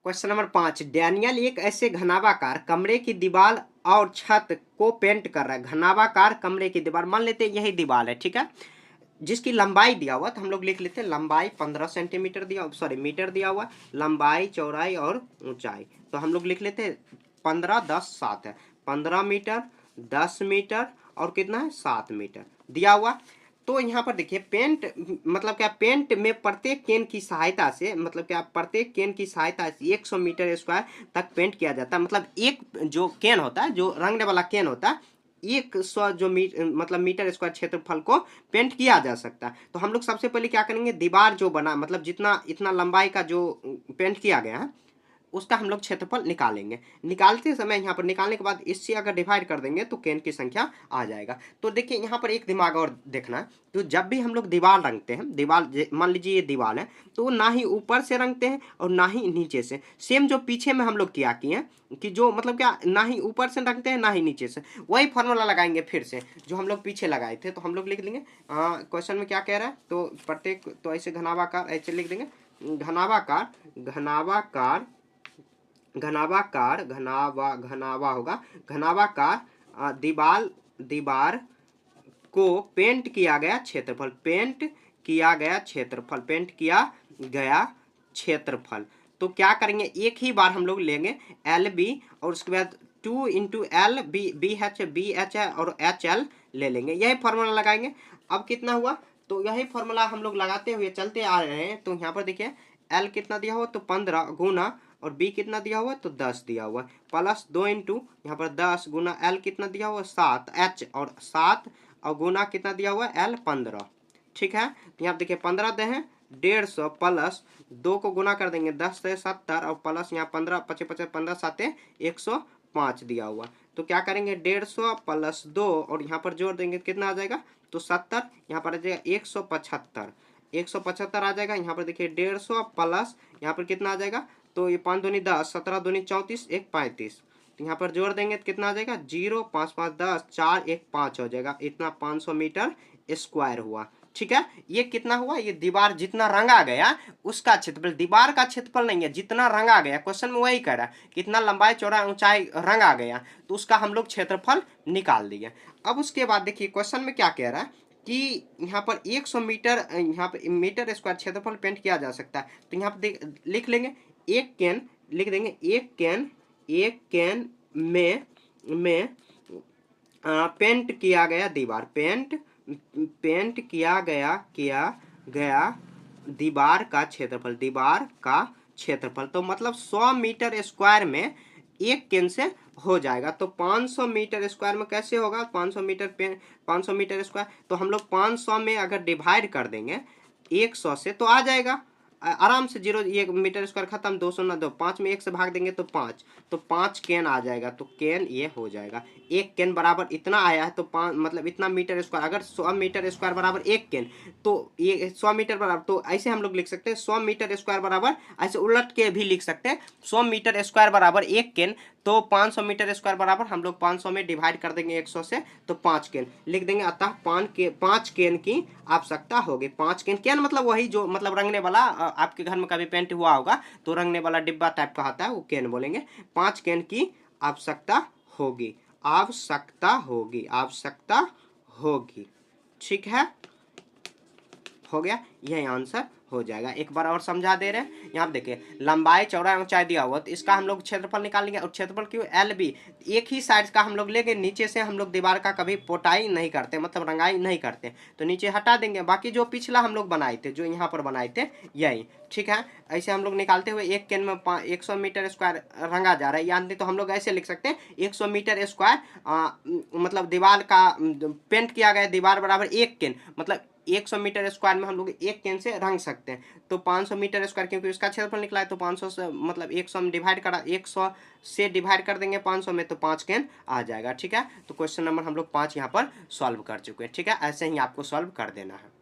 Question number 5, Daniel एक ऐसे घनाभाकार कमरे की दीवार और छत को पेंट कर रहा है। घनाभाकार कमरे की दीवार, मान लेते हैं यही दीवार है, ठीक है, जिसकी लंबाई दिया हुआ, तो हम लोग लिख लेते हैं लंबाई 15 सेंटीमीटर दिया, सॉरी मीटर दिया हुआ, लंबाई चौड़ाई और ऊंचाई, तो हम लोग लिख लेते हैं 15 10 7 है, 15 मीटर 10 मीटर और कितना है 7 मीटर दिया हुआ। तो यहाँ पर देखिए पेंट मतलब क्या, पेंट में प्रत्येक केन की सहायता से, मतलब क्या, प्रत्येक केन की सहायता से 100 मीटर स्क्वायर तक पेंट किया जाता है। मतलब एक जो केन होता है, जो रंगने वाला केन होता है, 100 जो मतलब मीटर स्क्वायर क्षेत्रफल को पेंट किया जा सकता है। तो हम लोग सबसे पहले क्या करेंगे, दीवार जो बना, मतलब जितना इतना लंबाई का जो पेंट किया गया है उसका हम लोग क्षेत्रफल निकालेंगे। निकालते समय यहाँ पर निकालने के बाद इससे अगर डिवाइड कर देंगे तो केन की संख्या आ जाएगा। तो देखिए यहाँ पर एक दिमाग और देखना है, तो जब भी हम लोग दीवार रंगते हैं, दीवार मान लीजिए ये दीवार है, तो ना ही ऊपर से रंगते हैं और ना ही नीचे से। सेम जो पीछे में हम लोग क्या किए हैं कि जो मतलब क्या, ना ही ऊपर से रंगते हैं ना ही नीचे से, वही फॉर्मूला लगाएंगे फिर से जो हम लोग पीछे लगाए थे। तो हम लोग लिख देंगे क्वेश्चन में क्या कह रहा है, तो प्रत्येक, तो ऐसे घनाभाकार ऐसे लिख देंगे, घनाभाकार घनाभाकार घनाभाकार घनावा होगा, घनाभाकार दीवार को पेंट किया गया क्षेत्रफल, पेंट किया गया क्षेत्रफल। तो क्या करेंगे, एक ही बार हम लोग लेंगे एल बी और उसके बाद 2 इंटू एल बी एच है और एच एल ले लेंगे, यही फॉर्मूला लगाएंगे। अब कितना हुआ, तो यही फॉर्मूला हम लोग लगाते हुए चलते आ रहे हैं। तो यहाँ पर देखिए एल कितना दिया हुआ, तो 15 गुना, और बी कितना दिया हुआ, तो 10 दिया हुआ, प्लस 2 इंटू यहाँ पर 10 गुना एल कितना दिया हुआ 7 एच और 7 और गुना कितना दिया हुआ एल 15, ठीक है। तो यहाँ देखिए 15 दे हैं 150 प्लस 2 को गुना कर देंगे 10 से 70 और प्लस यहाँ 15 पचे 15 साते 105 दिया हुआ। तो क्या करेंगे 150 प्लस 2 और यहाँ पर जोड़ देंगे कितना आ जाएगा, तो 70, यहाँ पर आ जाएगा 175 आ जाएगा। यहाँ पर देखिए 150 प्लस यहाँ पर कितना आ जाएगा, तो ये 5 दूनी 10, 17 दूनी 34, 1 35, तो यहाँ पर जोड़ देंगे तो कितना आ जाएगा 0 5 5 10 4 1 5 हो जाएगा, इतना 500 मीटर स्क्वायर हुआ, ठीक है। ये कितना हुआ, ये दीवार जितना रंगा गया उसका क्षेत्रफल, दीवार का क्षेत्रफल नहीं है, जितना रंगा गया, क्वेश्चन में वही कह रहा है कितना लंबाई चौड़ा ऊंचाई रंगा गया, तो उसका हम लोग क्षेत्रफल निकाल दिए। अब उसके बाद देखिए क्वेश्चन में क्या कह रहा है कि यहाँ पर 100 मीटर, यहाँ पर मीटर स्क्वायर क्षेत्रफल पेंट किया जा सकता है। तो यहाँ पर लिख लेंगे एक केन, लिख देंगे एक केन में पेंट किया गया दीवार, पेंट किया गया दीवार का क्षेत्रफल, तो मतलब 100 मीटर स्क्वायर में एक केन से हो जाएगा। तो 500 मीटर स्क्वायर में कैसे होगा, 500 मीटर स्क्वायर, तो हम लोग 500 में अगर डिवाइड कर देंगे 100 से तो आ जाएगा आराम से 0, 1 मीटर स्क्वायर खत्म, 200 ना 2, 5 में 1 से भाग देंगे तो 5, तो 5 केन आ जाएगा। तो केन ये हो जाएगा, एक केन बराबर इतना आया है, तो 5 मतलब इतना मीटर स्क्वायर, अगर 100 मीटर स्क्वायर बराबर एक केन, तो ये 100 मीटर बराबर, तो ऐसे हम लोग लिख सकते हैं 100 मीटर स्क्वायर बराबर, ऐसे उलट के भी लिख सकते हैं 100 मीटर स्क्वायर बराबर एक केन, तो 500 मीटर स्क्वायर बराबर हम लोग 500 में डिवाइड कर देंगे 100 से, तो 5 केन लिख देंगे। अतः 5 केन की आवश्यकता होगी। 5 केन मतलब वही जो मतलब रंगने वाला, आपके घर में कभी पेंट हुआ होगा तो रंगने वाला डिब्बा टाइप का आता है, वो केन बोलेंगे। 5 केन की आवश्यकता होगी, ठीक है, हो गया, यही आंसर हो जाएगा। एक बार और समझा दे रहे हैं, यहाँ देखिए लंबाई चौड़ाई ऊंचाई दिया हुआ, तो इसका हम लोग क्षेत्रफल निकालेंगे, और क्षेत्रफल क्यों एल बी एक ही साइड का हम लोग लेंगे, नीचे से हम लोग दीवार का कभी पोताई नहीं करते, मतलब रंगाई नहीं करते, तो नीचे हटा देंगे, बाकी जो पिछला हम लोग बनाए थे, जो यहाँ पर बनाए थे यही, ठीक है। ऐसे हम लोग निकालते हुए एक केन में 100 मीटर स्क्वायर रंगा जा रहा है, यानी तो हम लोग ऐसे लिख सकते हैं 100 मीटर स्क्वायर मतलब दीवार का पेंट किया गया दीवार बराबर एक केन, मतलब 100 मीटर स्क्वायर में हम लोग एक केन से रंग सकते हैं। तो 500 मीटर स्क्वायर क्योंकि उसका क्षेत्रफल निकला है, तो 500 से मतलब 100 में डिवाइड करा, 100 से डिवाइड कर देंगे 500 में, तो 5 केन आ जाएगा, ठीक है। तो क्वेश्चन नंबर हम लोग 5 यहाँ पर सॉल्व कर चुके हैं, ठीक है। ऐसे ही आपको सॉल्व कर देना है।